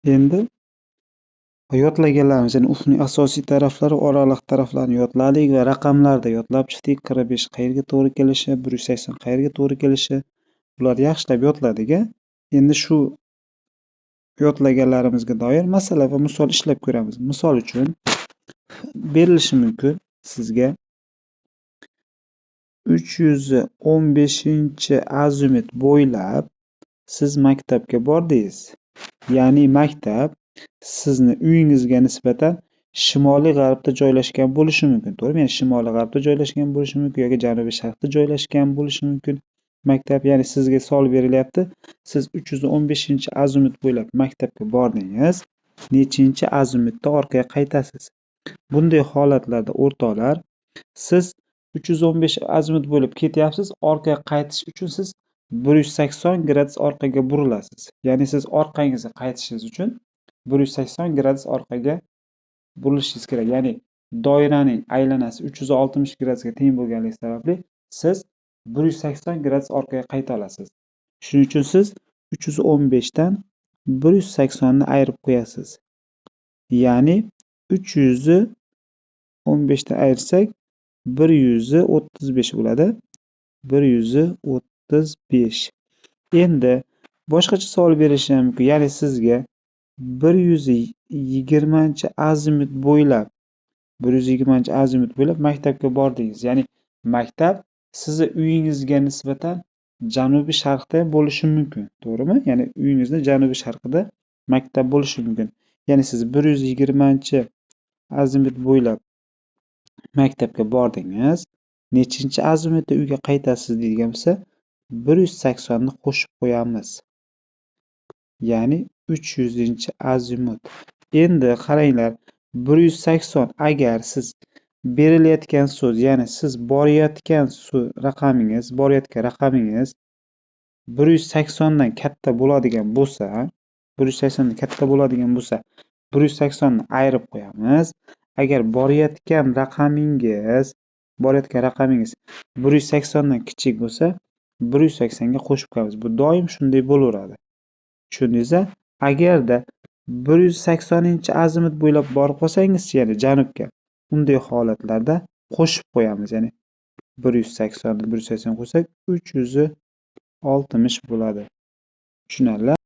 Endi yodlaganlarimiz, ya'ni ufqning asosiy taraflari, oraliq taraflarini yodladik va raqamlarda yodlab chiqdik. 45 qayerga to'g'ri kelishi, 180 qayerga to'g'ri kelishi, bularni yaxshilab yodladik. Endi shu yodlaganlarimizga doir masala va misol ishlab ko'ramiz. Misol uchun berilishi mumkin sizga 315-azimut bo'ylab siz maktabga bordingiz. Ya'ni maktab sizni uyingizga nisbatan shimoliy g'arbda joylashgan bo'lishi mumkin, to'g'rimi? Ya'ni shimoliy g'arbda joylashgan bo'lishi mumkin yoki janubiy sharqda joylashgan bo'lishi mumkin. Maktab, ya'ni sizga savol berilyapti. Siz 315-azimut bo'ylab maktabga bordingiz. Nechinchi azimutda orqaga qaytasiz? Bunday holatlarda o'rtoqlar, siz 315 azimut bo'lib ketyapsiz, orqaga qaytish uchun siz 180 gradus orqaga burilasiz. Ya'ni siz orqangizga qaytishingiz uchun 180 gradus orqaga burilishingiz kerak. Ya'ni doiraning aylanasi 360 gradusga teng bo'lganligi sababli siz 180 gradus orqaga qayta olasiz. Shuning uchun siz 315 dan 180 ni ayirib qo'yasiz. Ya'ni 315 dan ayirsak 135 bo'ladi. 135. Endi boshqacha savol berishi mumkin. Ya'ni sizga 120-azimut bo'ylab 120-azimut bo'ylab maktabga bordingiz. Ya'ni maktab sizni uyingizga nisbatan janubiy sharqda bo'lishi mumkin, to'g'rimi? Ya'ni uyingizni janubiy sharqida maktab bo'lishi mumkin. Ya'ni siz 120-azimut bo'ylab maktabga bordingiz. Nechinchi azimutda uyga qaytasiz deydigan bo'lsa, 180 ni qo'shib qo'yamiz. Ya'ni 300-azimut. Endi qaranglar, 180 agar siz berilayotgan so'z, ya'ni siz borayotgan raqamingiz 180 dan katta bo'ladigan bo'lsa, 180 dan katta bo'ladigan bo'lsa, 180 ni ayirib qo'yamiz. Agar borayotgan raqamingiz 180 dan kichik bo'lsa, 180 ga qo'shib qo'yamiz. Bu doim shunday bo'laveradi. Tushundingiz-a? Agarda 180-azimut bo'ylab borib qolsangiz, ya'ni janubga, unday holatlarda qo'shib qo'yamiz. Ya'ni 180 ni 180 qo'shsak 360 bo'ladi. Tushunarli?